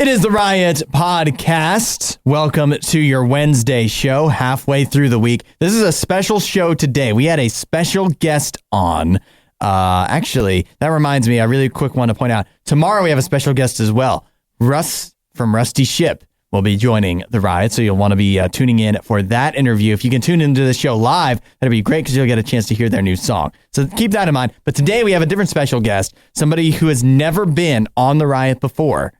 It is the Riot Podcast. Welcome to your Wednesday show, halfway through the week. This is a special show today. We had a special guest on. Actually, that reminds me, I really quick want to point out, tomorrow we have a special guest as well. Russ from Rusty Ship will be joining the Riot, so you'll want to be tuning in for that interview. If you can tune into the show live, that'd be great because you'll get a chance to hear their new song. So keep that in mind. But today we have a different special guest, somebody who has never been on the Riot before.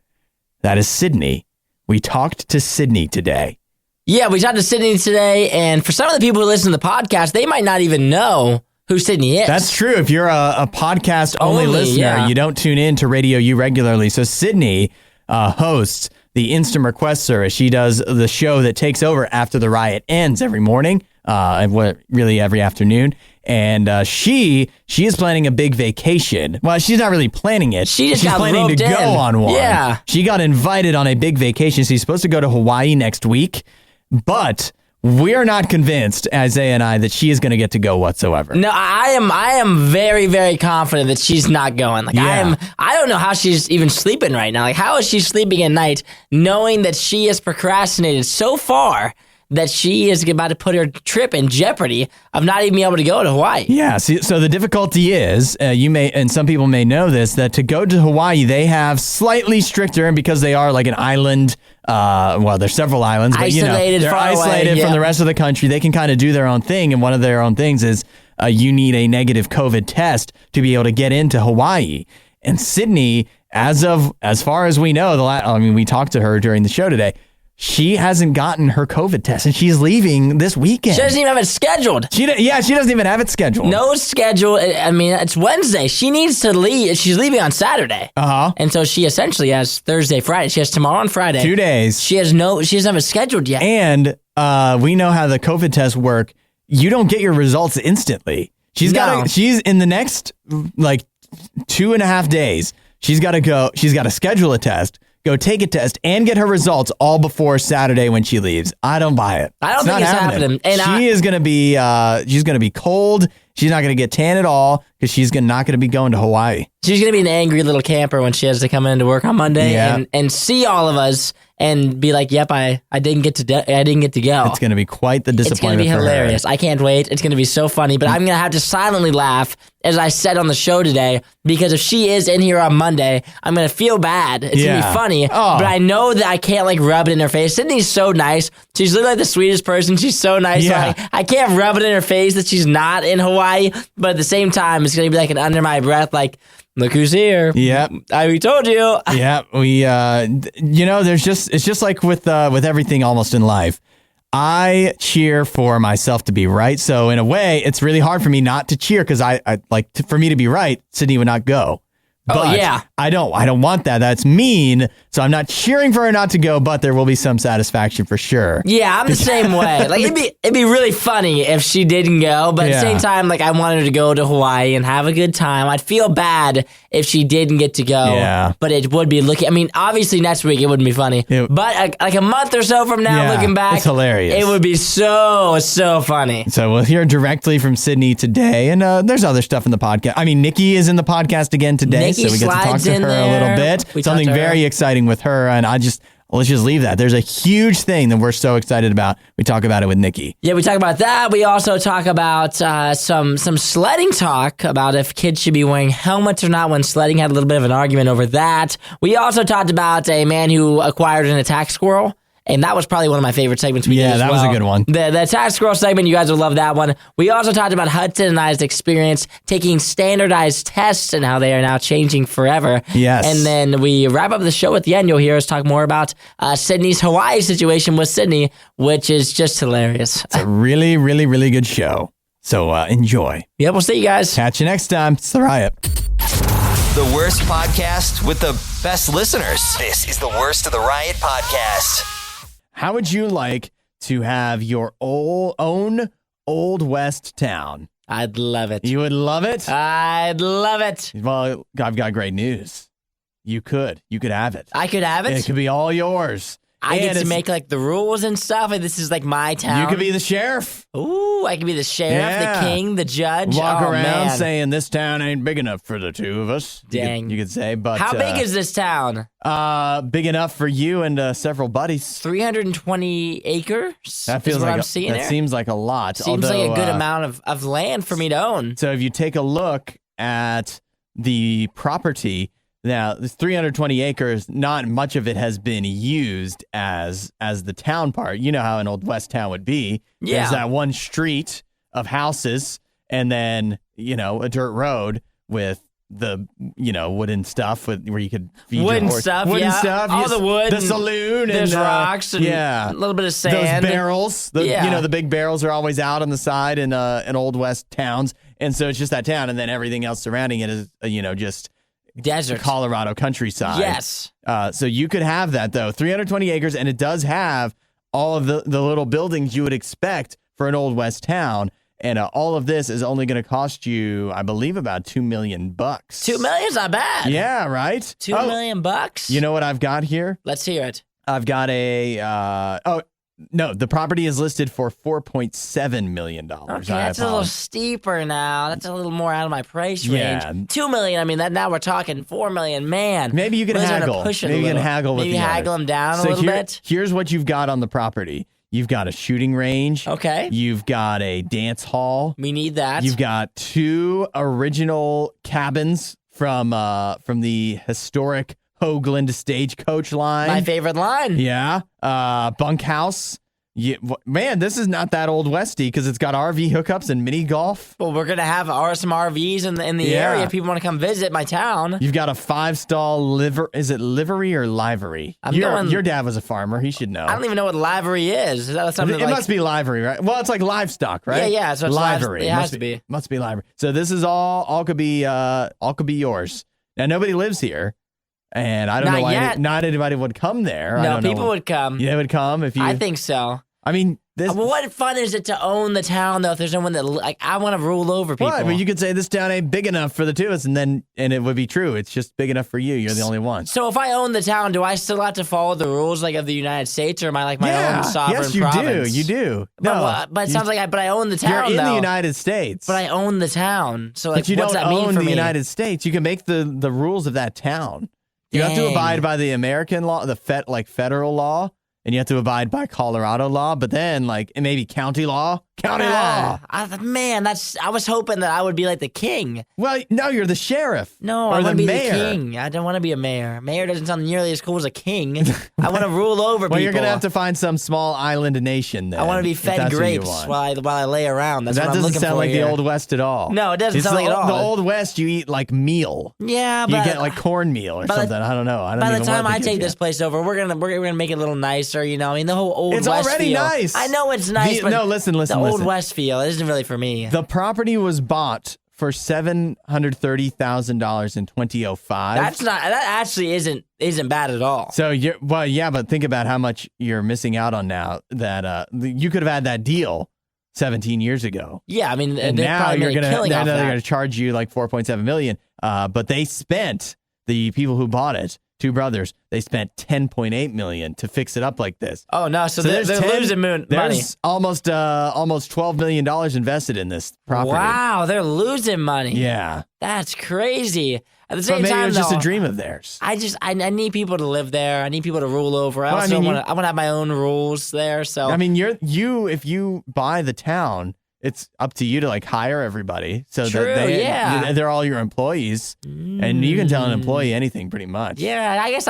That is Sydney. We talked to Sydney today. Yeah, we talked to Sydney today, and for some of the people who listen to the podcast, they might not even know who Sydney is. That's true. If you're a podcast-only listener, you don't tune in to RadioU regularly. So Sydney hosts the Instant Request Service. She does the show that takes over after the Riot ends every morning, really every afternoon. And she is planning a big vacation. Well, she's not really planning it. She's planning to go on one. Yeah. She got invited on a big vacation. She's supposed to go to Hawaii next week, but we're not convinced, Isaiah and I, that she is going to get to go whatsoever. No, I am very, very confident that she's not going. I don't know how she's even sleeping right now. Like, how is she sleeping at night knowing that she has procrastinated so far that she is about to put her trip in jeopardy of not even being able to go to Hawaii? Yeah, so the difficulty is, you may, and some people may know this, that to go to Hawaii, they have slightly stricter, and because they are like an island, there's several islands, but they're isolated from the rest of the country. They can kind of do their own thing, and one of their own things is you need a negative COVID test to be able to get into Hawaii. And Sydney, as far as we know, we talked to her during the show today, she hasn't gotten her COVID test, and she's leaving this weekend. She doesn't even have it scheduled. She doesn't even have it scheduled. No schedule. I mean, it's Wednesday. She needs to leave. She's leaving on Saturday. Uh-huh. And so she essentially has Thursday, Friday. She has tomorrow and Friday. 2 days. She doesn't have it scheduled yet. And we know how the COVID tests work. You don't get your results instantly. She's in the next 2.5 days. She's got to schedule a test, go take a test, and get her results all before Saturday when she leaves. I don't buy it. I don't think it's happening. And she is going to be she's going to be cold. She's not going to get tan at all because she's not going to be going to Hawaii. She's going to be an angry little camper when she has to come into work on Monday and see all of us and be like, "Yep, I didn't get to go." It's going to be quite the disappointment. It's going to be hilarious. I can't wait. It's going to be so funny. But I'm going to have to silently laugh, as I said on the show today, because if she is in here on Monday, I'm going to feel bad. It's going to be funny, but I know that I can't rub it in her face. Sydney's so nice. She's literally the sweetest person. She's so nice. Yeah. So I can't rub it in her face that she's not in Hawaii. But at the same time, it's going to be an under my breath, look who's here. Yep. We told you. Yeah. We, it's just like with everything almost in life. I cheer for myself to be right. So in a way, it's really hard for me not to cheer because for me to be right, Sydney would not go. But I don't want that. That's mean. So I'm not cheering for her not to go, but there will be some satisfaction for sure. Yeah, I'm the same way. It'd be really funny if she didn't go, but at the same time, I wanted her to go to Hawaii and have a good time. I'd feel bad if she didn't get to go. Yeah. But it would be obviously next week it wouldn't be funny. But a month or so from now, looking back, it's hilarious. It would be so funny. So we'll hear directly from Sydney today, and there's other stuff in the podcast. I mean, Nikki is in the podcast again today. So we get to talk to her a little bit. Something very exciting with her, and let's just leave that. There's a huge thing that we're so excited about. We talk about it with Nikki. Yeah, we talk about that. We also talk about some sledding talk about if kids should be wearing helmets or not when sledding. Had a little bit of an argument over that. We also talked about a man who acquired an attack squirrel. And that was probably one of my favorite segments we did as well. Yeah, that was a good one. The attack squirrel segment, you guys will love that one. We also talked about Hudson and Isaia's experience taking standardized tests and how they are now changing forever. Yes. And then we wrap up the show at the end. You'll hear us talk more about Sydney's Hawaii situation with Sydney, which is just hilarious. It's a really, really, really good show. So enjoy. Yeah, we'll see you guys. Catch you next time. It's The Riot. The worst podcast with the best listeners. This is the Worst of the Riot podcast. How would you like to have your own Old West town? I'd love it. You would love it? I'd love it. Well, I've got great news. You could have it. I could have it? It could be all yours. I get to make like the rules and stuff. And this is like my town. You could be the sheriff. Ooh, I could be the sheriff, the king, the judge. Walk around man. saying this town ain't big enough for the two of us. Dang. You could say, but how big is this town? Big enough for you and several buddies. 320 acres. That feels is what like I'm seeing that there. seems like a lot. Seems like a good amount of land for me to own. So if you take a look at the property. Now, this 320 acres, not much of it has been used as the town part. You know how an Old West town would be. Yeah. There's that one street of houses and then, a dirt road with the, wooden stuff where you could feed Wooden your horse. stuff, Wooden yeah. stuff. All the wood. The saloon. There's and, rocks and a little bit of sand. Those barrels. The big barrels are always out on the side in Old West towns. And so it's just that town. And then everything else surrounding it is, just... desert. Colorado countryside. Yes. So you could have that, though. 320 acres, and it does have all of the little buildings you would expect for an Old West town. And all of this is only going to cost you, I believe, about $2 million. $2 million's not bad. Yeah, right? $2 million bucks? You know what I've got here? Let's hear it. I've got no, the property is listed for $4.7 million. Okay, that's a little steeper now. That's a little more out of my price range. Yeah. $2 million. I mean, now we're talking $4 million. Man, Maybe you can haggle. Maybe you can haggle with Maybe haggle them down a little bit. Here's what you've got on the property. You've got a shooting range. Okay. You've got a dance hall. We need that. You've got 2 original cabins from the historic Hoagland stagecoach line. My favorite line. Yeah. Bunkhouse. Yeah, man, this is not that Old Westy because it's got RV hookups and mini golf. Well, we're gonna have some RVs in the area. If people want to come visit my town. You've got a 5-stall Is it livery or livery? Your dad was a farmer. He should know. I don't even know what livery is. Is that something? It must be livery, right? Well, it's like livestock, right? Yeah. So it's livery. It has to be. Must be livery. So this is all could be yours. Now nobody lives here. And I don't know why not anybody would come there. No, people would come. They would come if you. I think so. I mean, what fun is it to own the town though? If there's no one that I want to rule over people. What? But you could say this town ain't big enough for the two of us, and it would be true. It's just big enough for you. You're the only one. So if I own the town, do I still have to follow the rules like of the United States, or am I like my own sovereign province? Yes, you do. No, but it sounds like I own the town. You're in the United States, but I own the town. So like, but you what's don't that mean own for the me? United States. You can make the rules of that town. You have to abide by the American law, the federal law, and you have to abide by Colorado law, but then maybe county law. Man, I was hoping that I would be like the king. Well, no, you're the sheriff. No, I want to be the king. I don't want to be a mayor. Mayor doesn't sound nearly as cool as a king. I want to rule over people. Well, you're going to have to find some small island nation then. I want to be fed grapes while I lay around. That's what I'm looking for. That doesn't sound like the Old West at all. No, it doesn't sound like it at all. The Old West, you eat like meal. Yeah, but you get like cornmeal or something. I don't know. By the time I take this place over, we're gonna make it a little nicer. I mean, the whole Old West feel. It's already nice. I know it's nice, but listen. The Old West feel isn't really for me. The property was bought for $730,000 in 2005. That actually isn't bad at all. So but think about how much you're missing out on now. That you could have had that deal 17 years ago. Yeah, I mean, and now they're gonna charge you like $4.7 million. But they spent, the people who bought it, 2 brothers, they spent $10.8 million to fix it up like this. Oh no! So they're losing money. There's almost $12 million invested in this property. Wow, they're losing money. Yeah, that's crazy. At the same maybe time, it was just a dream of theirs. I need people to live there. I need people to rule over. I want to have my own rules there. So I mean, if you buy the town, it's up to you to hire everybody. So that they're all your employees, and you can tell an employee anything pretty much. Yeah, I guess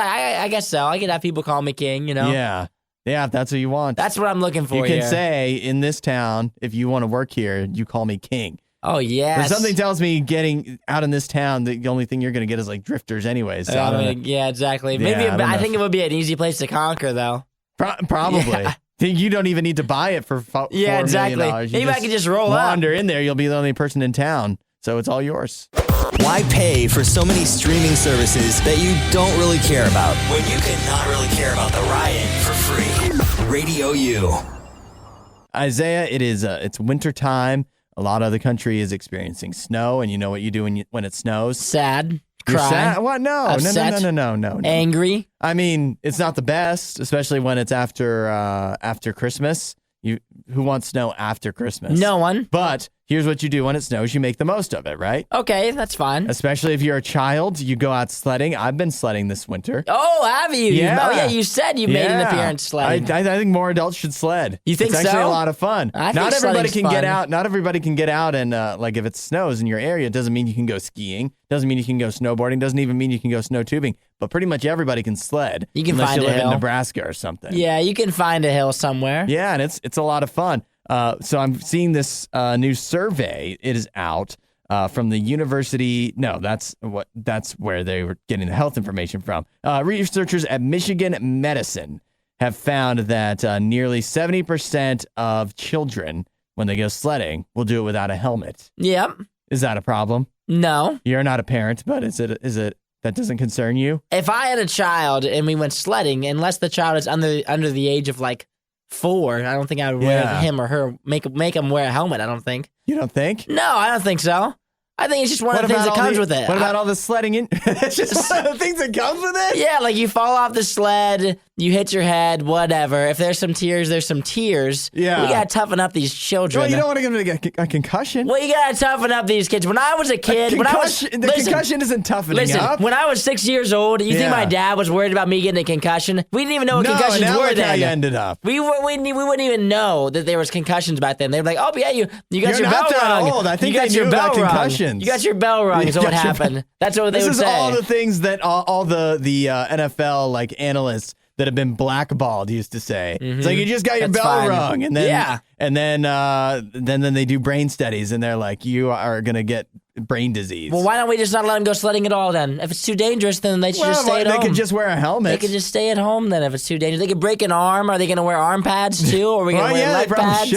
so. I could have people call me king. Yeah, if that's what you want. That's what I'm looking for. You can say in this town, if you want to work here, you call me king. Oh yeah. Something tells me getting out in this town, the only thing you're going to get is drifters, anyways. So yeah, exactly. Maybe I think it would be an easy place to conquer, though. Probably. Yeah. You don't even need to buy it for $4 exactly. million. Maybe I can just roll wander in there. You'll be the only person in town, so it's all yours. Why pay for so many streaming services that you don't really care about when you can not really care about The Riot for free? Radio U. Isaiah, it's winter time. A lot of the country is experiencing snow, and you know what you do when it snows? Sad. You're Cry. sad? What? No. Upset? No. Angry. I mean, it's not the best, especially when it's after Christmas. Who wants snow after Christmas? No one. But here's what you do when it snows. You make the most of it, right? Okay, that's fine. Especially if you're a child, you go out sledding. I've been sledding this winter. Oh, have you? Yeah. Oh, yeah, you said you made an appearance sledding. I think more adults should sled. You think it's actually so? a lot of fun. I think Not everybody sledding's can fun. get out. Not everybody can get out and like if it snows in your area, it doesn't mean you can go skiing. Doesn't mean you can go snowboarding. Doesn't even mean you can go snow tubing. But pretty much everybody can sled. You can unless find you a live hill. in Nebraska or something. Yeah, you can find a hill somewhere. Yeah, and it's a lot of fun. So I'm seeing this new survey. It is out from the university. No, that's where they were getting the health information from. Researchers at Michigan Medicine have found that nearly 70% of children, when they go sledding, will do it without a helmet. Yep. Is that a problem? No. You're not a parent, but is it that doesn't concern you? If I had a child and we went sledding, unless the child is under the age of like 4, I don't think I would wear him or her make him wear a helmet. I don't think. You don't think? No, I don't think so. I think it's just one of the things that comes with it. What about all the sledding? It's just one of the things that comes with it? Yeah, like you fall off the sled, you hit your head, whatever. If there's some tears, there's some tears. Yeah. We gotta toughen up these children. Well, you don't want to give them a concussion. Well, you gotta toughen up these kids. When I was a kid, concussion isn't toughening up. When I was 6 years old, you think my dad was worried about me getting a concussion? We didn't even know what concussions now were look how then. you ended up. We wouldn't even know that there was concussions back then. They'd be like, "Oh yeah, you got You're your bell not that rung. old. I think you got they your knew bell about rung. concussions. You got your bell rung." Is what happened. That's what they would say. This is all the things that all the NFL like analysts that have been blackballed used to say. It's like you just got your That's bell fine. rung, and then they do brain studies, and they're like, you are gonna get brain disease. Well, why don't we just not let them go sledding at all then? If it's too dangerous, then they should just stay at home. They could just wear a helmet. They could just stay at home then if it's too dangerous. They could break an arm. Are they going to wear arm pads too? Or are we going to wear leg pads?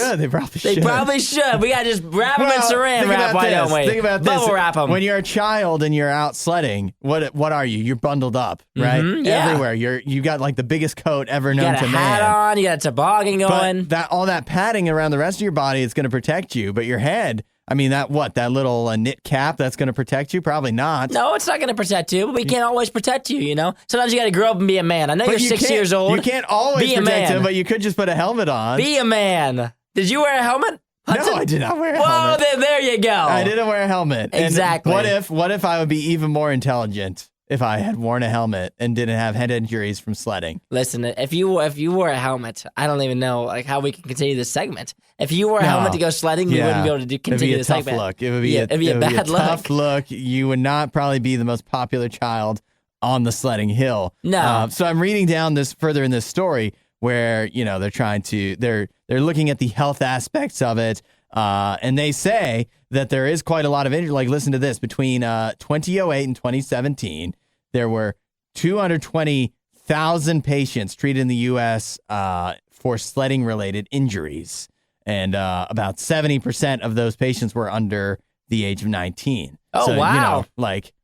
They probably should. We got to just wrap them in saran wrap. Why don't we? Think about this. Bubble wrap them. When you're a child and you're out sledding, what are you? You're bundled up, right? Yeah. Everywhere. You got like the biggest coat ever known to man. You got a hat on. You got a toboggan going. But all that padding around the rest of your body is going to protect you, but your head. I mean, that little knit cap that's going to protect you? Probably not. No, it's not going to protect you, but we can't always protect you, you know? Sometimes you got to grow up and be a man. I know you're 6 years old. You can't always protect him, but you could just put a helmet on. Be a man. Did you wear a helmet? Hudson? No, I did not wear a helmet. Well, then there you go. I didn't wear a helmet. Exactly. And what if I would be even more intelligent if I had worn a helmet and didn't have head injuries from sledding? Listen, if you wore a helmet, I don't even know like how we can continue this segment. If you wore a helmet to go sledding, we wouldn't be able to continue the segment. It would be a bad look. Tough look. You would not probably be the most popular child on the sledding hill. No. So I'm reading down this further in this story where they're looking at the health aspects of it, and they say that there is quite a lot of injury. Like, listen to this: between 2008 and 2017, there were 220,000 patients treated in the U.S. For sledding-related injuries. And about 70% of those patients were under the age of 19. Oh, so, wow. Like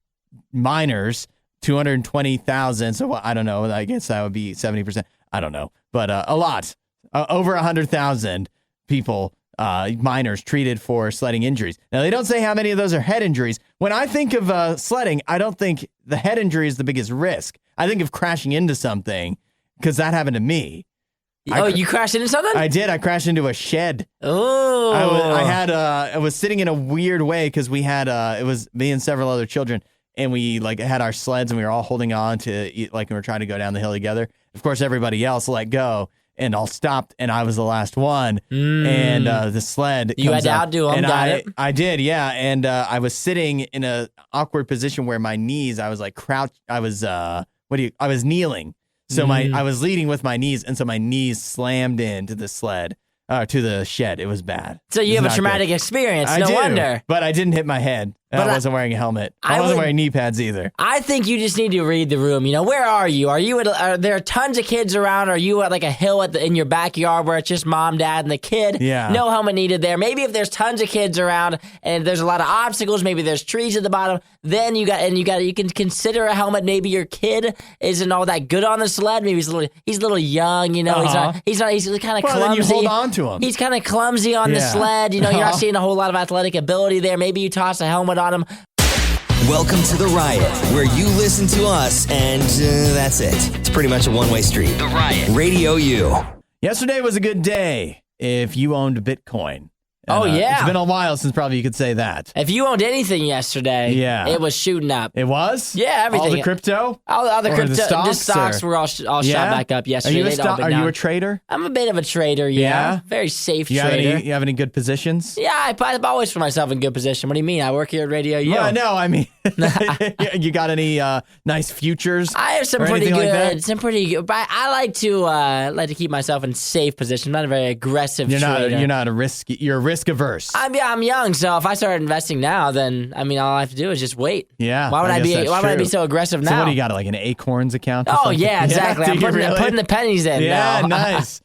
minors, 220,000. So I don't know. I guess that would be 70%. I don't know. But a lot. Over 100,000 people, minors, treated for sledding injuries. Now, they don't say how many of those are head injuries. When I think of sledding, I don't think the head injury is the biggest risk. I think of crashing into something, because that happened to me. You crashed into something? I did. I crashed into a shed. Oh. I was sitting in a weird way because we had it was me and several other children, and we had our sleds and we were all holding on to we were trying to go down the hill together. Of course, everybody else let go and all stopped, and I was the last one. And the sled you had to outdo them. I did, yeah. And I was sitting in a awkward position where my knees. I was like crouched. I was I was kneeling. So I was leading with my knees, and so my knees slammed into the sled, to the shed. It was bad. So you have a traumatic experience. No wonder. But I didn't hit my head. I wasn't wearing a helmet. I wasn't wearing knee pads either. I think you just need to read the room. Where are you? Are there tons of kids around? Are you at like a hill in your backyard where it's just mom, dad, and the kid? Yeah. No helmet needed there. Maybe if there's tons of kids around and there's a lot of obstacles, maybe there's trees at the bottom, then you can consider a helmet. Maybe your kid isn't all that good on the sled. Maybe he's a little young. He's kind of clumsy. Then you hold on to him. He's kind of clumsy on the sled. You're not seeing a whole lot of athletic ability there. Maybe you toss a helmet on him. Welcome to The Riot, where you listen to us and that's it. It's pretty much a one-way street. The Riot. Radio U. Yesterday was a good day if you owned Bitcoin. And, it's been a while since probably you could say that. If you owned anything yesterday, it was shooting up. It was? Yeah, everything. All the crypto? All the crypto. The stocks were all shot back up yesterday. Are you a trader? I'm a bit of a trader, yeah. Very safe trader. You have any good positions? Yeah, I'm always put myself in good position. What do you mean? I work here at Radio U. Well, no, I mean, you got any nice futures? I have some pretty good. But I like to keep myself in safe position. I'm not a very aggressive trader. You're not you're risk averse. I'm young, so if I start investing now, then all I have to do is just wait. Yeah. Why would I be so aggressive now? So what do you got, like an Acorns account? Oh yeah, exactly. I'm putting the pennies in. Yeah, now. Nice.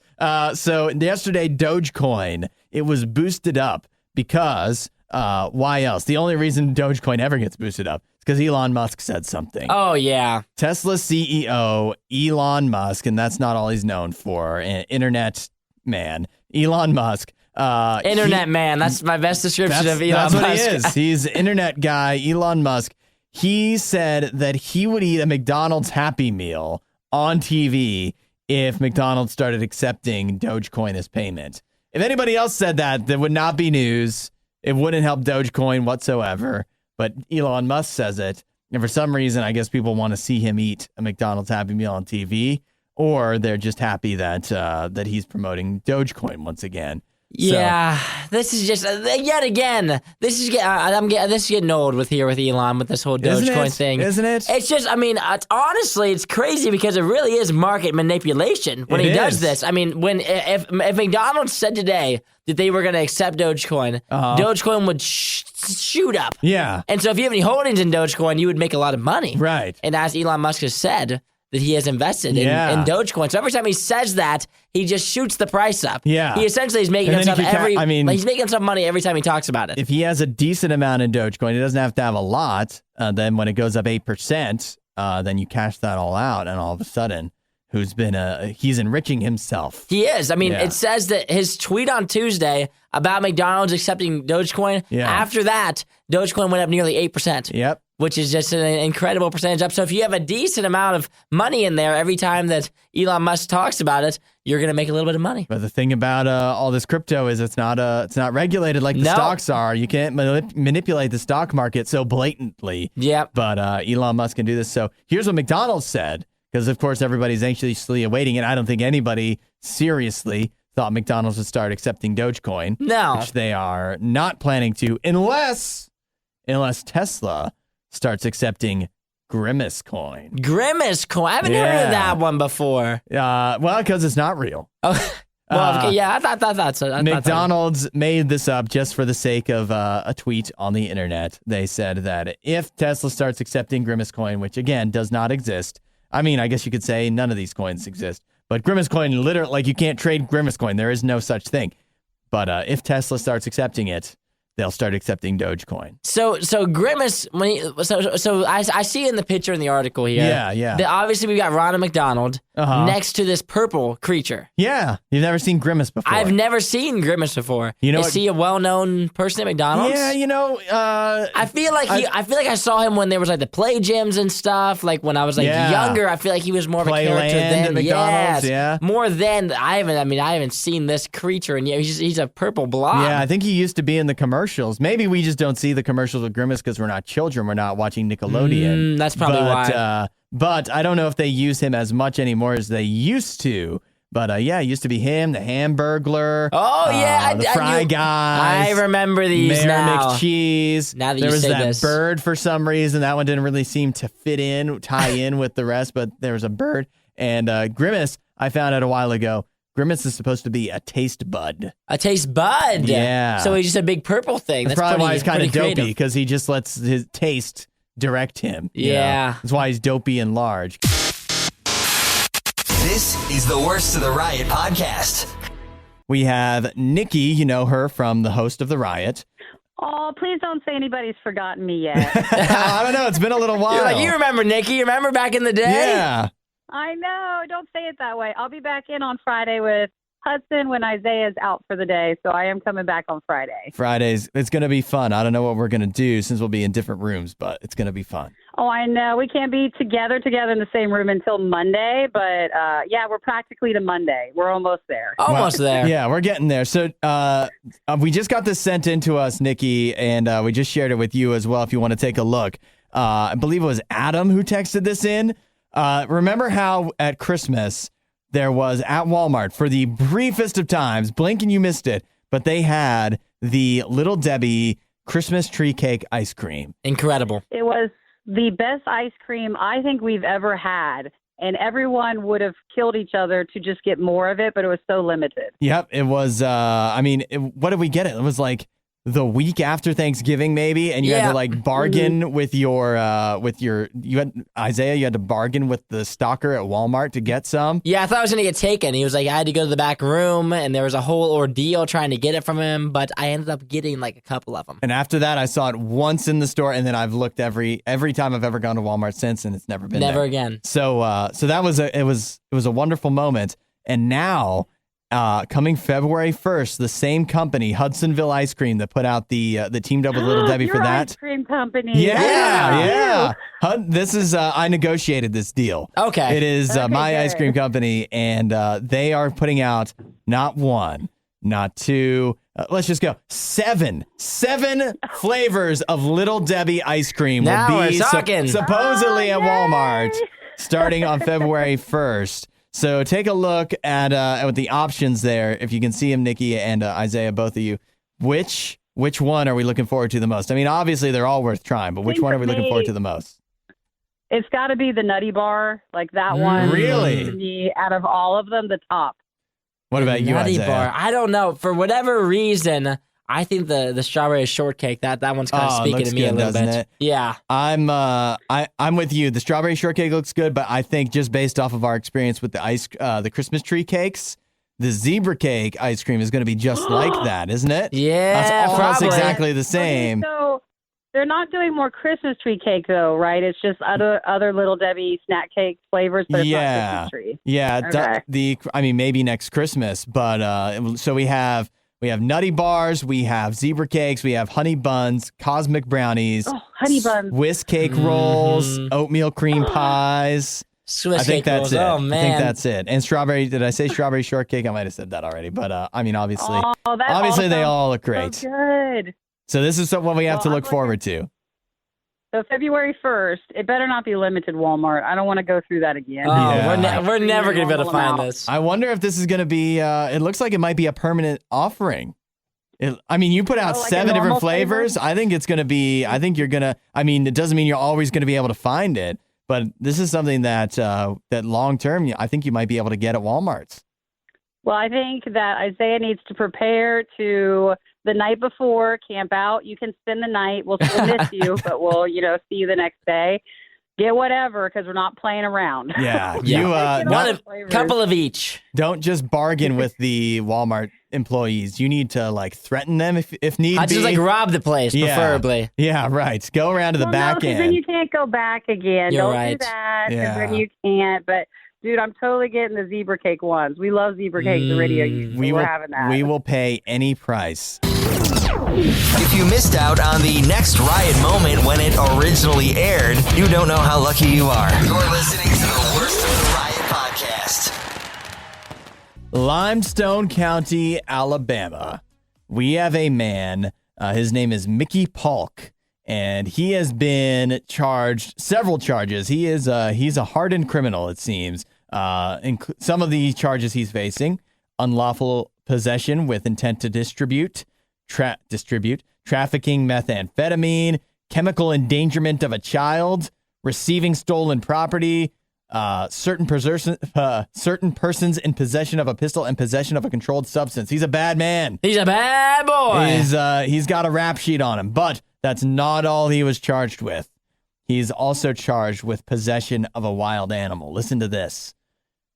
So yesterday, Dogecoin, it was boosted up because why else? The only reason Dogecoin ever gets boosted up is because Elon Musk said something. Oh yeah. Tesla CEO Elon Musk, and that's not all he's known for. An internet man, Elon Musk. Internet man. That's my best description of Elon Musk. That's what he is. He's an internet guy, Elon Musk. He said that he would eat a McDonald's Happy Meal on TV if McDonald's started accepting Dogecoin as payment. If anybody else said that would not be news. It wouldn't help Dogecoin whatsoever. But Elon Musk says it. And for some reason, I guess people want to see him eat a McDonald's Happy Meal on TV. Or they're just happy that he's promoting Dogecoin once again. Yeah, this is just yet again. This is getting old with Elon with this whole Dogecoin thing, isn't it? It's just, honestly, it's crazy because it really is market manipulation when he does this. If McDonald's said today that they were going to accept Dogecoin, Dogecoin would shoot up. Yeah, and so if you have any holdings in Dogecoin, you would make a lot of money, right? And as Elon Musk has said, that he has invested in Dogecoin. So every time he says that, he just shoots the price up. Yeah. He essentially is making himself he's making some money every time he talks about it. If he has a decent amount in Dogecoin, he doesn't have to have a lot. Then when it goes up 8%, then you cash that all out, and all of a sudden, he's enriching himself. He is. It says that his tweet on Tuesday about McDonald's accepting Dogecoin, after that, Dogecoin went up nearly 8%. Yep. Which is just an incredible percentage up. So if you have a decent amount of money in there every time that Elon Musk talks about it, you're going to make a little bit of money. But the thing about all this crypto is it's not regulated like the stocks are. You can't manipulate the stock market so blatantly. Yep. But Elon Musk can do this. So here's what McDonald's said, because of course everybody's anxiously awaiting it. I don't think anybody seriously thought McDonald's would start accepting Dogecoin. No. Which they are not planning to unless Tesla starts accepting Grimace Coin. Grimace Coin? I haven't heard of that one before. Well, because it's not real. Oh, well, I thought so. McDonald's made this up just for the sake of a tweet on the internet. They said that if Tesla starts accepting Grimace Coin, which again does not exist, I guess you could say none of these coins exist, but Grimace Coin, literally, you can't trade Grimace Coin. There is no such thing. But if Tesla starts accepting it, they'll start accepting Dogecoin. So Grimace, I see in the picture in the article here. Yeah. That obviously we got Ronald McDonald next to this purple creature. Yeah, you've never seen Grimace before. I've never seen Grimace before. Is he a well-known person at McDonald's? Yeah, I feel like I saw him when there was the play gyms and stuff. Like when I was younger, I feel like he was more of a character than McDonald's. Yes, more than I haven't seen this creature, and he's a purple blob. Yeah, I think he used to be in the commercials. Maybe we just don't see the commercials with Grimace because we're not children. We're not watching Nickelodeon. That's probably why. But I don't know if they use him as much anymore as they used to. But it used to be him, the Hamburglar. Oh yeah, the Fry Guys. I remember these Mayor now. McCheese. Now that there you was say that this. bird for some reason. That one didn't really seem to tie in with the rest. But there was a bird and Grimace. I found out a while ago. Grimace is supposed to be a taste bud. A taste bud? Yeah. So he's just a big purple thing. That's probably why he's kind of dopey, because he just lets his taste direct him. Yeah. That's why he's dopey and large. This is the Worst of the Riot podcast. We have Nikki, you know her from the host of The Riot. Oh, please don't say anybody's forgotten me yet. I don't know. It's been a little while. You remember Nikki? You remember back in the day? Yeah. I know. Don't say it that way. I'll be back in on Friday with Hudson when Isaiah's out for the day, so I am coming back on Friday. Fridays. It's going to be fun. I don't know what we're going to do since we'll be in different rooms, but it's going to be fun. Oh, I know. We can't be together in the same room until Monday, but yeah, we're practically to Monday. We're almost there. Almost there. Yeah, we're getting there. So we just got this sent in to us, Nikki, and we just shared it with you as well if you want to take a look. I believe it was Adam who texted this in. Remember how at Christmas there was at Walmart for the briefest of times, blink and you missed it, but they had the Little Debbie Christmas tree cake ice cream. Incredible. It was the best ice cream I think we've ever had, and everyone would have killed each other to just get more of it, but it was so limited. Yep, it was, what did we get it? It was like the week after Thanksgiving, maybe, and you had to like bargain with your Isaiah, you had to bargain with the stalker at Walmart to get some. Yeah, I thought I was going to get taken. He was like, I had to go to the back room, and there was a whole ordeal trying to get it from him, but I ended up getting like a couple of them. And after that, I saw it once in the store, and then I've looked every time I've ever gone to Walmart since, and it's never been there. Again. So that was it was a wonderful moment, and now. Coming February 1st, the same company, Hudsonville Ice Cream, that put out the teamed up with Little Debbie for that. Ice cream company. Yeah. This is I negotiated this deal. Okay. It is my good. ice cream company, and they are putting out not one, not two. Let's just go 7 flavors of Little Debbie ice cream Now will we're be talking. supposedly at Yay! Walmart starting on February 1st. So take a look at the options there. If you can see them, Nikki and Isaiah, both of you, which one are we looking forward to the most? I mean, obviously they're all worth trying, but which one are we looking forward to the most? It's got to be the Nutty Bar, like that one. Really? To me, out of all of them, the top. What about you, Nutty Isaiah? Bar. I don't know. For whatever reason, I think the strawberry shortcake, that one's kind of speaking to me good, a little bit. it? Yeah. I'm with you. The strawberry shortcake looks good, but I think just based off of our experience with the Christmas tree cakes, the zebra cake ice cream is going to be just like that, isn't it? Yeah, That's almost probably. exactly the same. Okay, so they're not doing more Christmas tree cake, though, right? It's just other Little Debbie snack cake flavors, but it's not Christmas tree. Yeah. Okay. Maybe next Christmas, but so we have nutty bars, we have zebra cakes, we have honey buns, cosmic brownies, Honey buns. Swiss cake rolls, oatmeal cream pies. Swiss I think cake that's rolls. it. Oh, man. I think that's it. And strawberry, did I say strawberry shortcake? I might have said that already, but obviously, they all look great. So good. So this is what we have to look forward to. So February 1st, it better not be limited Walmart. I don't want to go through that again. Oh, Yeah. we're never going to be able to find Normal this. I wonder if this is going to be, it looks like it might be a permanent offering. You put out like a 7 different normal flavors. flavor? I think it's going to be, it doesn't mean you're always going to be able to find it, but this is something that long term, I think you might be able to get at Walmart's. Well, I think that Isaiah needs to prepare to the night before camp out. You can spend the night. We'll still miss you, but we'll, see you the next day. Get whatever because we're not playing around. Yeah. Yeah. Couple of each. Don't just bargain with the Walmart employees. You need to threaten them if need I'd be. just rob the place, preferably. Yeah, right. Go around to the back 'cause end. then you can't go back again. You're Don't right. do that. 'Cause Yeah. then you can't. But dude, I'm totally getting the zebra cake ones. We love zebra cakes at RadioU. So we're having that. We will pay any price. If you missed out on the next Riot moment when it originally aired, you don't know how lucky you are. You're listening to the Worst of the Riot podcast. Limestone County, Alabama. We have a man. His name is Mickey Paulk, and he has been charged several charges. He's a hardened criminal, it seems. Some of the charges he's facing: unlawful possession with intent to distribute, trafficking methamphetamine, chemical endangerment of a child, receiving stolen property, certain persons in possession of a pistol and possession of a controlled substance. He's a bad man. He's a bad boy. He's got a rap sheet on him, but that's not all he was charged with. He's also charged with possession of a wild animal. Listen to this.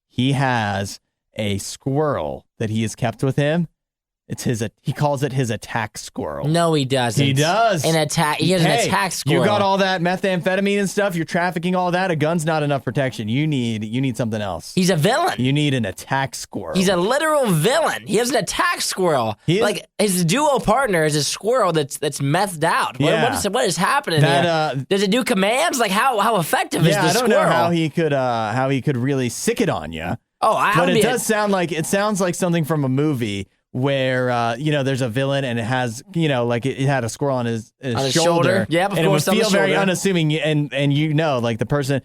He has a squirrel that he has kept with him. He calls it his attack squirrel. No, he doesn't. He does. He has an attack squirrel. You got all that methamphetamine and stuff. You're trafficking all that. A gun's not enough protection. You need something else. He's a villain. You need an attack squirrel. He's a literal villain. He has an attack squirrel. Like his duo partner is a squirrel that's methed out. What is happening here? Does it do commands? Like how effective is the squirrel? I don't know how he could really sick it on you. But it does sound like something from a movie where there's a villain and it has like it had a squirrel on his shoulder. Yeah, of and course, it would feel very shoulder. unassuming, and like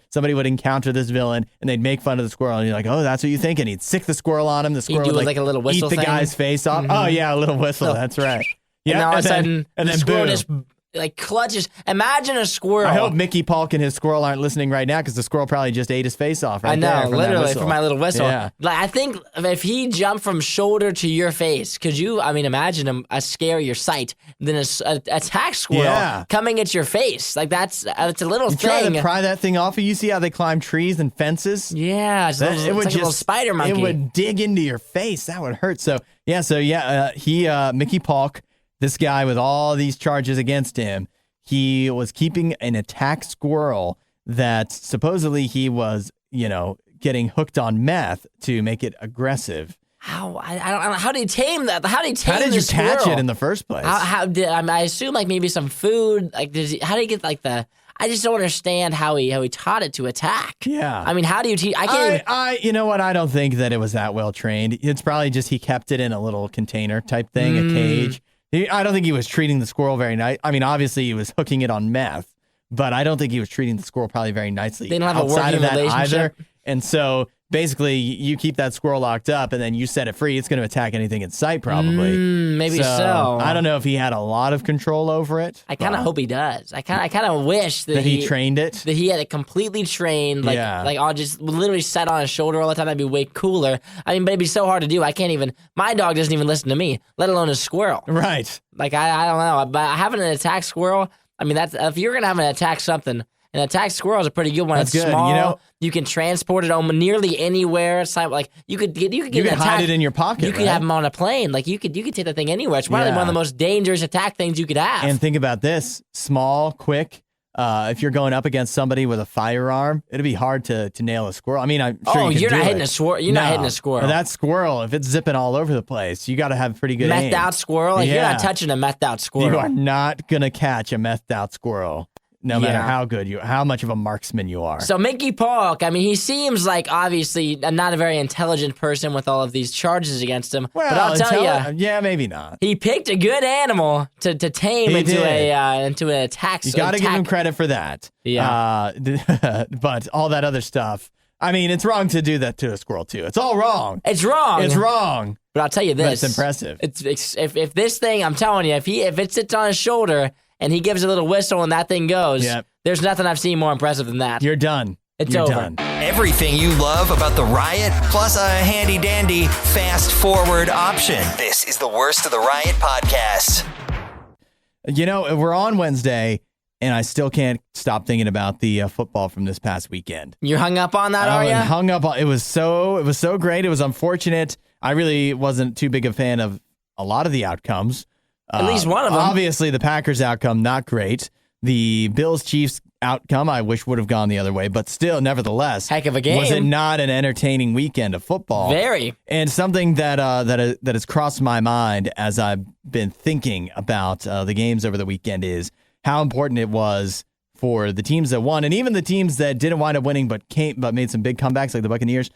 somebody would encounter this villain and they'd make fun of the squirrel, and you're like, oh, that's what you think, and he'd sick the squirrel on him. The squirrel would like a little whistle eat the thing? guy's face off. Mm-hmm. Oh yeah, a little whistle. That's right. Yeah, and all of a sudden, and the then squirrel boom. just like clutches. Imagine a squirrel. I hope Mickey, Paulk, and his squirrel aren't listening right now, because the squirrel probably just ate his face off. I know, literally, from my little whistle. Yeah. Like, I think if he jumped from shoulder to your face, could you? I mean, imagine a scarier sight than a attack squirrel coming at your face. Like it's a little thing. Try to pry that thing off of you. See how they climb trees and fences? Yeah, it's like a little spider monkey. It would dig into your face. That would hurt. Mickey Paulk, this guy with all these charges against him, he was keeping an attack squirrel that supposedly he was, getting hooked on meth to make it aggressive. How? I don't know. How did he tame that? How did you catch it in the first place? I assume like maybe some food. Like, how did he get like the? I just don't understand how he taught it to attack. Yeah. I mean, how do you teach? I can't. You know what? I don't think that it was that well trained. It's probably just he kept it in a little container type thing, a cage. I don't think he was treating the squirrel very nice. I mean, obviously he was hooking it on meth, but I don't think he was treating the squirrel probably very nicely. They don't have a working relationship either. And so basically, you keep that squirrel locked up, and then you set it free. It's going to attack anything in sight, probably. Maybe so. I don't know if he had a lot of control over it. I kind of hope he does. I kind of wish that he trained it. That he had it completely trained. Like I'll just literally set on his shoulder all the time. That'd be way cooler. I mean, but it'd be so hard to do. I can't even. My dog doesn't even listen to me, let alone a squirrel. Right. Like I don't know. But having an attack squirrel. I mean, that's if you're gonna have an attack something. An attack squirrel is a pretty good one. That's it's good. small. You can transport it nearly anywhere. It's like you could hide it in your pocket. You could have them on a plane. Like you could take that thing anywhere. It's probably one of the most dangerous attack things you could have. And think about this: small, quick. If you're going up against somebody with a firearm, it'd be hard to nail a squirrel. I mean, I'm sure you're not hitting a squirrel. You're not hitting a squirrel. But that squirrel, if it's zipping all over the place, you got to have pretty good aim. Methed out squirrel. Like, you're not touching a methed out squirrel. You are not gonna catch a methed out squirrel. No matter how much of a marksman you are. So Mickey Paulk, I mean, he seems like obviously not a very intelligent person with all of these charges against him. Well, but I'll tell you, yeah, maybe not. He picked a good animal to tame into an attack. You got to give him credit for that. Yeah. But all that other stuff. I mean, it's wrong to do that to a squirrel too. It's all wrong. It's wrong. It's wrong. But I'll tell you this. That's impressive. If this thing, I'm telling you, if it sits on his shoulder and he gives a little whistle and that thing goes, there's nothing I've seen more impressive than that. You're done. It's You're over. Done. Everything you love about the Riot, plus a handy-dandy fast-forward option. This is the Worst of the Riot podcast. We're on Wednesday, and I still can't stop thinking about the football from this past weekend. You're hung up on that, are you? Hung up on it. Was so great. It was unfortunate. I really wasn't too big a fan of a lot of the outcomes. At least one of them. Obviously, the Packers outcome, not great. The Bills-Chiefs outcome, I wish would have gone the other way, but still, nevertheless, heck of a game. Was it not an entertaining weekend of football? Very. And something that has crossed my mind as I've been thinking about the games over the weekend is how important it was for the teams that won, and even the teams that didn't wind up winning but made some big comebacks, like the Buccaneers.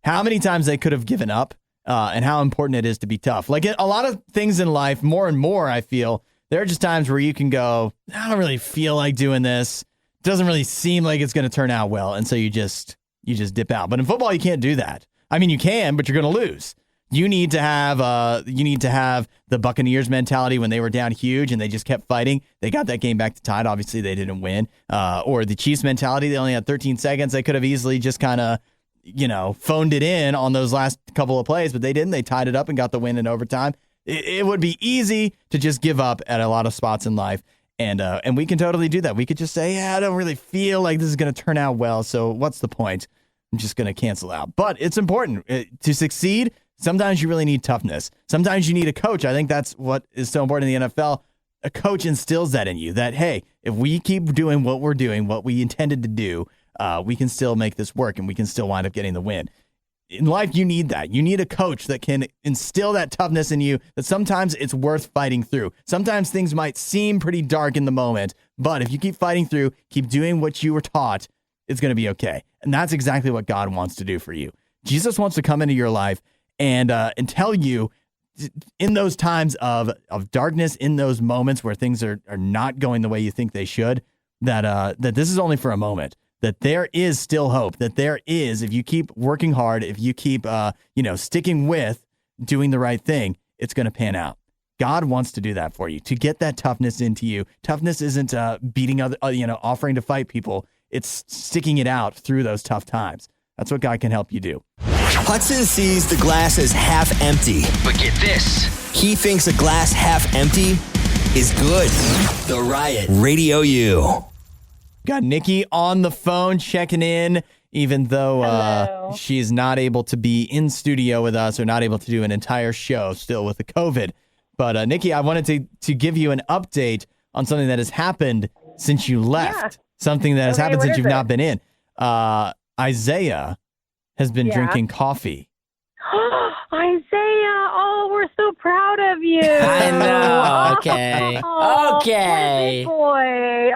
How many times they could have given up, and how important it is to be tough. Like a lot of things in life, more and more, I feel there are just times where you can go, I don't really feel like doing this. It doesn't really seem like it's going to turn out well, and so you just dip out. But in football, you can't do that. I mean, you can, but you're going to lose. You need to have the Buccaneers mentality when they were down huge and they just kept fighting. They got that game back to tied. Obviously, they didn't win. Or the Chiefs mentality. They only had 13 seconds. They could have easily just kind of, phoned it in on those last couple of plays, but they didn't. They tied it up and got the win in overtime. It would be easy to just give up at a lot of spots in life. And we can totally do that. We could just say, I don't really feel like this is going to turn out well. So what's the point? I'm just going to cancel out. But it's important to succeed. Sometimes you really need toughness. Sometimes you need a coach. I think that's what is so important in the NFL. A coach instills that in you, that, hey, if we keep doing what we're doing, what we intended to do, we can still make this work and we can still wind up getting the win. In life, you need that. You need a coach that can instill that toughness in you, that sometimes it's worth fighting through. Sometimes things might seem pretty dark in the moment, but if you keep fighting through, keep doing what you were taught, it's going to be okay. And that's exactly what God wants to do for you. Jesus wants to come into your life and tell you in those times of darkness, in those moments where things are not going the way you think they should, that this is only for a moment. That there is still hope, that there is, if you keep working hard, if you keep, sticking with doing the right thing, it's going to pan out. God wants to do that for you, to get that toughness into you. Toughness isn't beating other, offering to fight people. It's sticking it out through those tough times. That's what God can help you do. Hudson sees the glass as half empty. But get this. He thinks a glass half empty is good. The Riot. Radio U. Got Nikki on the phone checking in, even though she's not able to be in studio with us or not able to do an entire show still with the COVID. But Nikki, I wanted to give you an update on something that has happened since you left. Something that has happened since you've not been in. Isaiah has been drinking coffee. Isaiah, we're so proud of you. I know. Okay. Okay. Boy.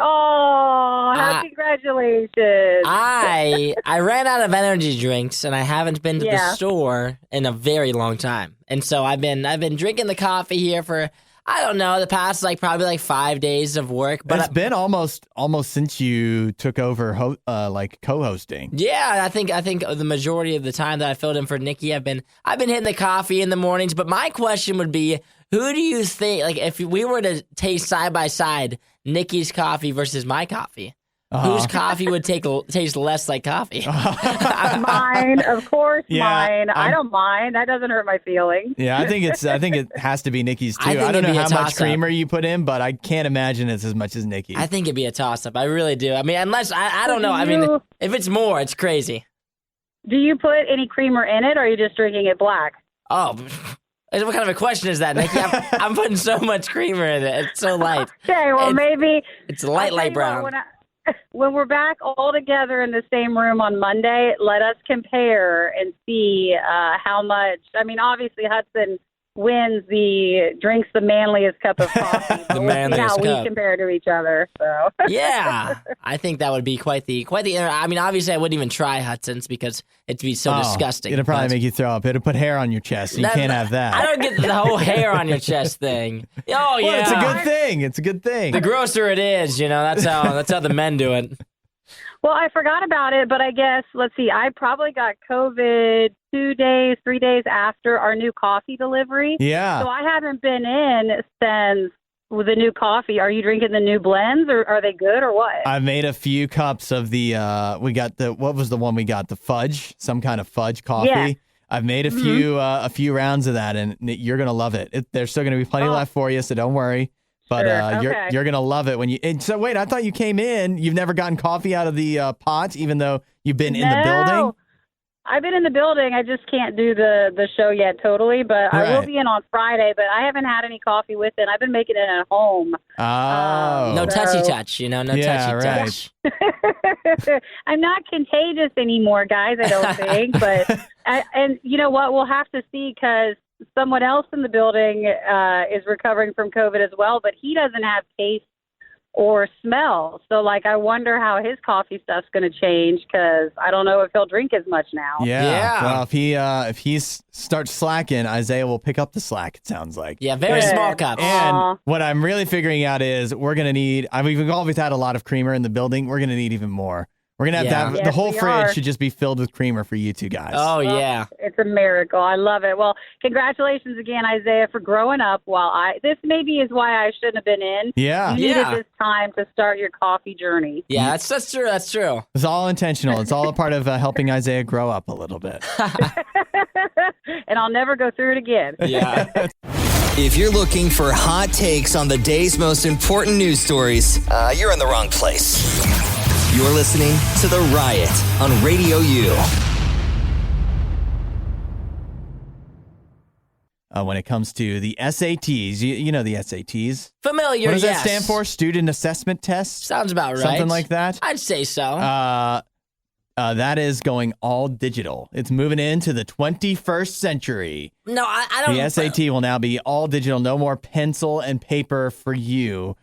Congratulations. I ran out of energy drinks and I haven't been to the store in a very long time. And so I've been drinking the coffee here for, I don't know, the past probably 5 days of work. But it's been almost since you took over co-hosting. Yeah, I think the majority of the time that I filled in for Nikki, I've been hitting the coffee in the mornings. But my question would be, who do you think, if we were to taste side by side Nikki's coffee versus my coffee, whose coffee would taste less like coffee? Mine, of course, mine. I don't mind. That doesn't hurt my feelings. Yeah, I think it has to be Nikki's too. I don't know how much creamer you put in, but I can't imagine it's as much as Nikki. I think it'd be a toss-up. I really do. I mean, unless I don't know. I mean, if it's more, it's crazy. Do you put any creamer in it, or are you just drinking it black? Oh. What kind of a question is that, Nikki? I'm putting so much creamer in it. It's so light. Okay, well, maybe it's light brown. When we're back all together in the same room on Monday, let us compare and see how much. I mean, obviously Hudson drinks the manliest cup of coffee. But we'll see how we compare to each other. So yeah, I think that would be quite the. I mean, obviously I wouldn't even try Hudson's because it'd be so disgusting. It'd probably make you throw up. It'd put hair on your chest. You can't have that. I don't get the whole hair on your chest thing. Oh yeah, it's a good thing. It's a good thing. The grosser it is, that's how the men do it. Well, I forgot about it, but I guess, let's see, I probably got COVID 3 days after our new coffee delivery. Yeah. So I haven't been in since with the new coffee. Are you drinking the new blends, or are they good, or what? I made a few cups of what was the one we got? The fudge, some kind of fudge coffee. Yeah. I've made a few rounds of that, and you're going to love it. There's still going to be plenty left for you, so don't worry. But you're going to love it when you... And so wait, I thought you came in. You've never gotten coffee out of the pot, even though you've been in the building? I've been in the building. I just can't do the show yet totally, but I will be in on Friday, but I haven't had any coffee with it. I've been making it at home. Oh. No touchy touch, no touchy touch. I'm not contagious anymore, guys, I don't think. But and you know what? We'll have to see, because someone else in the building is recovering from COVID as well, but he doesn't have taste or smell. So, I wonder how his coffee stuff's going to change, because I don't know if he'll drink as much now. Yeah. Well, if he starts slacking, Isaiah will pick up the slack, it sounds like. Yeah, very small cups. And what I'm really figuring out is we're going to need, we've always had a lot of creamer in the building. We're going to need even more. We're going to have the whole fridge should just be filled with creamer for you two guys. Oh, yeah. It's a miracle. I love it. Well, congratulations again, Isaiah, for growing up this maybe is why I shouldn't have been in. Yeah. You needed this time to start your coffee journey. Yeah, that's true. That's true. It's all intentional. It's all a part of helping Isaiah grow up a little bit. And I'll never go through it again. Yeah. If you're looking for hot takes on the day's most important news stories, you're in the wrong place. You're listening to The Riot on Radio U. when it comes to the SATs. You know the SATs. Familiar, What does yes. that stand for? Student Assessment Test? Sounds about right. Something like that? I'd say so. That is going all digital. It's moving into the 21st century. No, I don't. The SAT will now be all digital. No more pencil and paper for you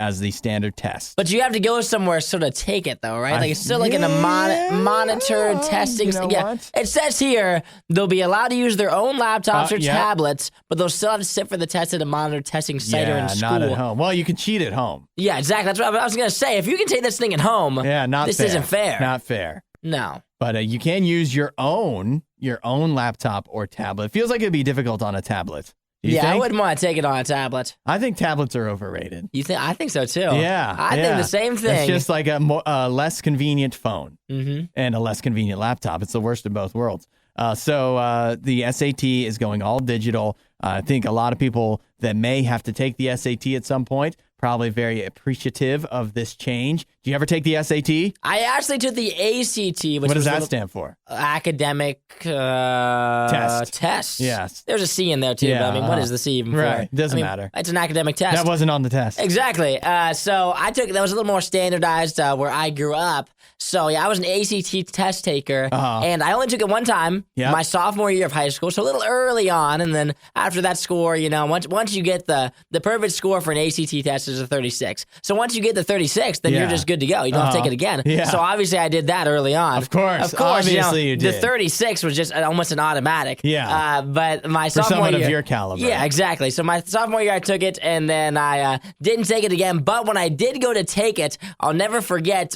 as the standard test. But you have to go somewhere so to take it, though, right? Like it's still like in a monitored testing. You know what? It says here they'll be allowed to use their own laptops or tablets, but they'll still have to sit for the test at a monitored testing site or in school. Not at home. Well, you can cheat at home. Yeah, exactly. That's what I was going to say. If you can take this thing at home, not this fair. isn't fair. Not fair. No. But you can use your own laptop or tablet. It feels like it'd be difficult on a tablet. Do you think? I wouldn't want to take it on a tablet. I think tablets are overrated. You think? I think so too. Yeah, I think the same thing. It's just like a less convenient phone and a less convenient laptop. It's the worst of both worlds. So the SAT is going all digital. I think a lot of people that may have to take the SAT at some point probably very appreciative of this change. Do you ever take the SAT? I actually took the ACT. Which what does that was stand for? Academic test. Yes. There's a C in there too. Yeah, but I mean, what is the C even for? Right. Doesn't matter. It's an academic test. That wasn't on the test. Exactly. So I took that was a little more standardized where I grew up. So yeah, I was an ACT test taker, and I only took it one time, my sophomore year of high school. So a little early on, and then after that score, once you get the perfect score for an ACT test is a 36. So once you get the 36, then you're just good to go. You don't have to take it again. Yeah. So obviously I did that early on. Of course. Obviously you did. The 36 was just almost an automatic. Yeah. But my for sophomore someone year, of your caliber. Yeah, exactly. So my sophomore year I took it, and then I didn't take it again. But when I did go to take it, I'll never forget,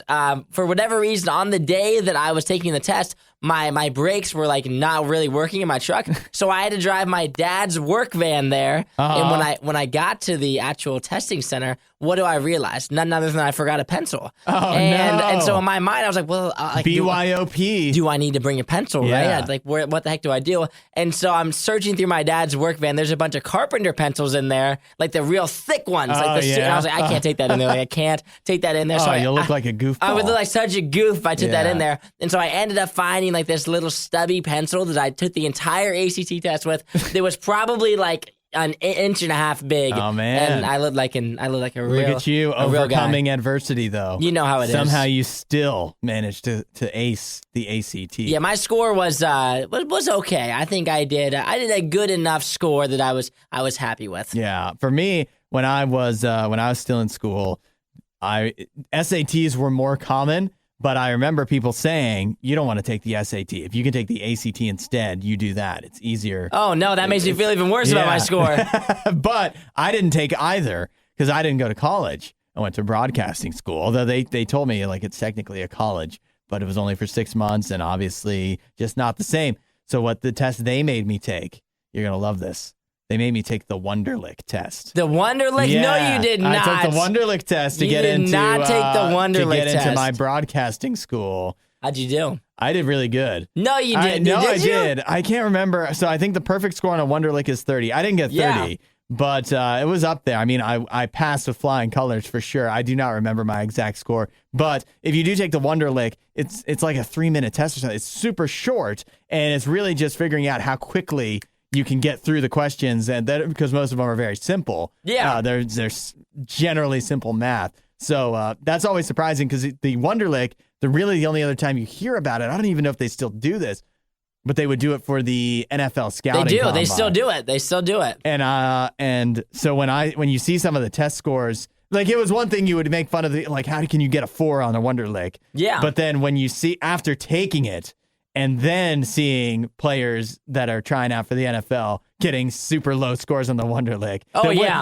for whatever reason, on the day that I was taking the test, my brakes were like not really working in my truck, so I had to drive my dad's work van there. And when I got to the actual testing center, what do I realize? None other than I forgot a pencil. And so in my mind, I was like, well, BYOP. Do I need to bring a pencil? Yeah. Right? Like, what the heck do I do? And so I'm searching through my dad's work van. There's a bunch of carpenter pencils in there, like the real thick ones. And I was like, I can't take that in there. Like, I can't take that in there. So you'll look like a goofball. I would look like such a goof if I took that in there. And so I ended up finding like this little stubby pencil that I took the entire ACT test with. That was probably like an inch and a half big. Oh man! And I looked like a real. Look at you overcoming adversity, though. You know how it is. Somehow you still managed to ace the ACT. Yeah, my score was okay. I think I did a good enough score that I was happy with. Yeah, for me, when I was still in school, SATs were more common. But I remember people saying, you don't want to take the SAT. If you can take the ACT instead, you do that. It's easier. Oh, no, that makes me feel even worse about my score. But I didn't take either because I didn't go to college. I went to broadcasting school, although they told me like it's technically a college, but it was only for 6 months and obviously just not the same. So what the test they made me take, you're going to love this. They made me take the Wonderlic test. The Wonderlic? Yeah, no, you did not. I took the Wonderlic test to get into. Not take the Wonderlic test. Into my broadcasting school. How'd you do? I did really good. No, you didn't. I did. I can't remember. So I think the perfect score on a Wonderlic is 30. I didn't get 30, but it was up there. I mean, I passed with flying colors for sure. I do not remember my exact score, but if you do take the Wonderlic, it's like a 3-minute test or something. It's super short, and it's really just figuring out how quickly you can get through the questions, and that because most of them are very simple. Yeah, they're generally simple math. So that's always surprising because the Wonderlic, the only other time you hear about it, I don't even know if they still do this, but they would do it for the NFL scouting. They do. Combine. They still do it. And so when you see some of the test scores, like it was one thing you would make fun of like how can you get a 4 on a Wonderlic? Yeah. But then when you see after taking it. And then seeing players that are trying out for the NFL getting super low scores on the Wonderlic.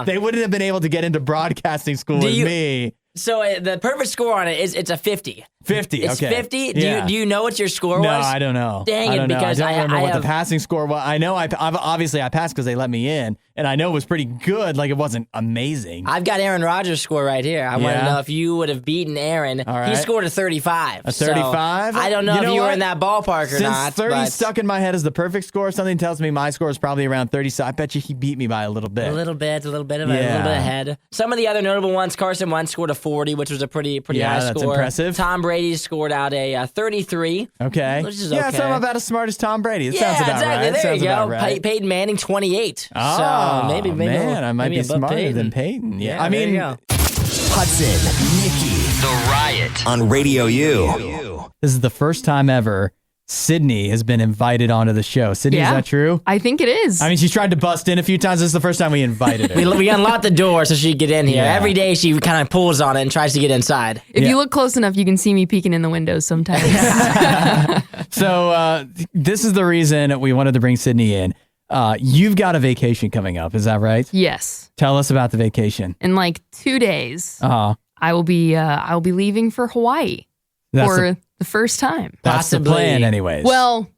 They wouldn't have been able to get into broadcasting school with me. So the perfect score on it is it's a 50. 50. It's okay. 50. Yeah. Do you know what your score was? No, I don't know. Dang it! Because I don't remember what the passing score was. I know obviously I passed because they let me in, and I know it was pretty good. Like it wasn't amazing. I've got Aaron Rodgers' score right here. I want to know if you would have beaten Aaron. All right. He scored a 35. A 35. So I don't know if you were in that ballpark or not. Since 30 stuck in my head as the perfect score, something tells me my score is probably around 30. So I bet you he beat me by a little bit. A little bit ahead. Some of the other notable ones: Carson Wentz scored a 40, which was a pretty Yeah, high that's score. impressive. Tom Brady scored out a 33. Okay. Which is Yeah, okay. so I'm about as smart as Tom Brady. It Yeah, sounds about exactly. right. There Sounds you go. about right. Peyton Manning, 28. Oh, so maybe man, I might maybe be above smarter Peyton. than Peyton. Yeah, I there mean, you go. Hudson, Nikki, The Riot on Radio U. this is the first time ever Sydney has been invited onto the show. Sydney, is Yeah. that true? I think it is. I mean, she's tried to bust in a few times. This is the first time we invited her. We unlocked the door so she could get in here. Yeah. Every day she kind of pulls on it and tries to get inside. if Yeah. you look close enough, you can see me peeking in the windows sometimes. So this is the reason we wanted to bring Sydney in. You've got a vacation coming up. Is that right? Yes. Tell us about the vacation. In like 2 days, Uh-huh. I will be leaving for Hawaii for the first time. That's the Possibly. plan anyways. Well,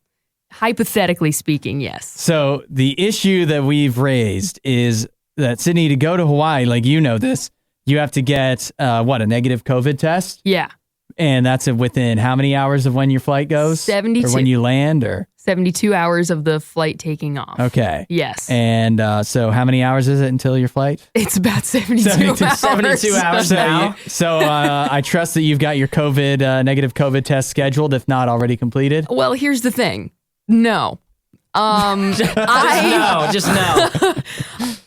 hypothetically speaking, yes. So the issue that we've raised is that Sydney, to go to Hawaii, like you know this, you have to get a negative COVID test, Yeah. and that's within how many hours of when your flight goes? 72. Or when you land, or 72 hours of the flight taking off. okay. Yes. And so how many hours is it until your flight? It's about 72 hours. 72 hours. now. So I trust that you've got your negative COVID test scheduled, if not already completed. Well, here's the thing. No. Just no.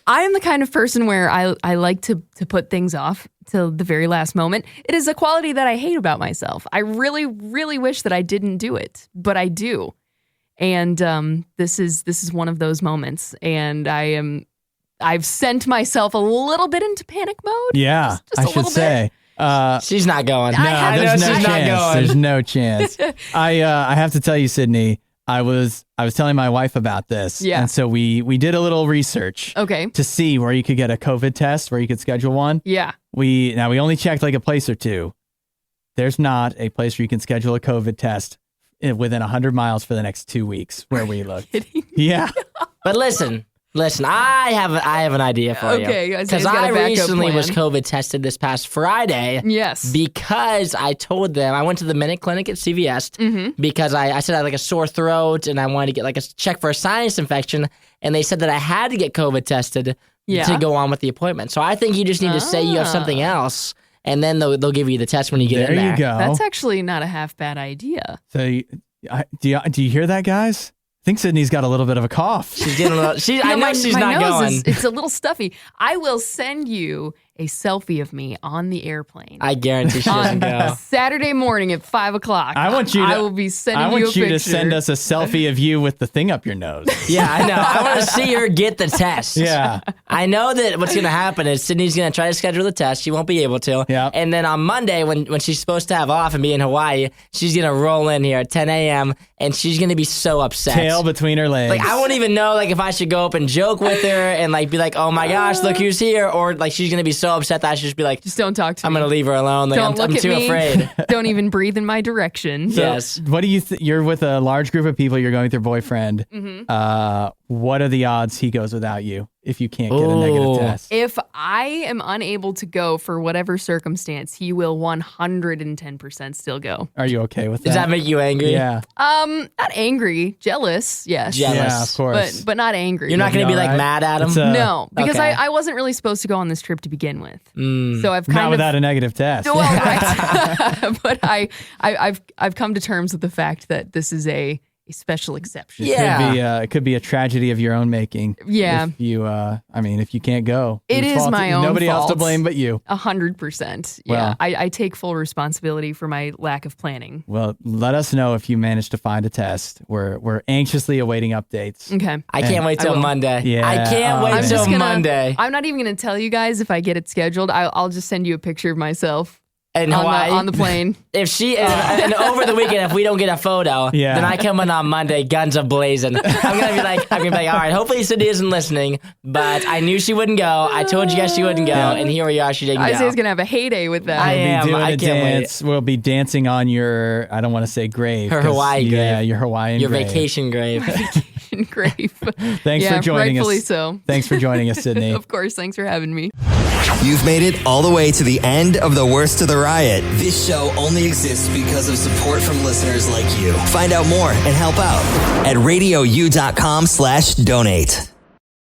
I am the kind of person where I like to put things off till the very last moment. It is a quality that I hate about myself. I really, really wish that I didn't do it, but I do. And this is one of those moments. And I've sent myself a little bit into panic mode. Yeah, Just I a should little say. She's not going. I There's know no she's not chance. There's no chance. I have to tell you, Sydney, I was telling my wife about this. Yeah. And so we did a little research Okay. to see where you could get a COVID test, where you could schedule one. Yeah. We only checked like a place or two. There's not a place where you can schedule a COVID test within 100 miles for the next 2 weeks where we look. Yeah. But listen, I have an idea for you. Okay, Isaiah's because got a I backup recently was plan. COVID tested this past Friday. Yes. Because I told them I went to the Minute Clinic at CVS because I said I had like a sore throat and I wanted to get like a check for a sinus infection, and they said that I had to get COVID tested to go on with the appointment. So I think you just need to say you have something else, and then they'll give you the test when you get in there. There you go. That's actually not a half bad idea. So do you hear that, guys? I think Sydney's got a little bit of a cough. She's getting a little. I know she's my not nose going. it's a little stuffy. I will send you a selfie of me on the airplane. I guarantee she doesn't go. Saturday morning at 5:00. I will be sending I you a want you picture. to send us a selfie of you with the thing up your nose. Yeah, I know. I want to see her get the test. Yeah. I know that what's going to happen is Sydney's going to try to schedule the test. She won't be able to. Yeah. And then on Monday, when she's supposed to have off and be in Hawaii, she's going to roll in here at 10 a.m. and she's going to be so upset. Tail between her legs. Like, I won't even know like if I should go up and joke with her and like be like, oh my gosh, look who's here. Or like she's going to be so upset that I should just be like, Just don't talk to I'm me. going to leave her alone. Like, Don't look I'm at too me. afraid. Don't even breathe in my direction. So, Yes. What do you you're with a large group of people, you're going with your boyfriend. What are the odds he goes without you if you can't get a negative Ooh. test? If I am unable to go for whatever circumstance, he will 110% still go. Are you okay with that? Does that make you angry? Yeah. Not angry, jealous, yes. Jealous. Yeah, of course. But not angry. You're not going to be like Alright. mad at him? It's a- No, because Okay. I wasn't really supposed to go on this trip to begin with. So I've Not kind of without a negative test. well, right. But I've come to terms with the fact that this is a special exception. Yeah. It could be a tragedy of your own making. Yeah. If you, if you can't go. It whose is fault? my own Nobody else to fault. blame but you. 100%. Yeah. Well. I take full responsibility for my lack of planning. Well, let us know if you manage to find a test. We're anxiously awaiting updates. Okay. I can't wait till will. Monday. Yeah. I can't wait I'm I'm till just gonna, Monday. I'm not even going to tell you guys if I get it scheduled. I'll just send you a picture of myself In Hawaii. on the plane. If she and over the weekend, if we don't get a photo, Yeah. then I come in on Monday, guns a blazing. I'm gonna be like, all right, hopefully Cindy isn't listening, but I knew she wouldn't go. I told you guys she wouldn't go, and here we are. She didn't Isaiah's go. going to have a heyday with that. I am. We'll be doing I a can't wait. dance. We'll be dancing on your, I don't want to say grave. Her 'cause- Hawaii Yeah, grave. your Hawaiian Your grave. vacation grave. Grave. Thanks yeah, for joining rightfully us. so. Thanks for joining us, Sydney. Of course. Thanks for having me. You've made it all the way to the end of the Worst of the Riot. This show only exists because of support from listeners like you. Find out more and help out at radiou.com/donate.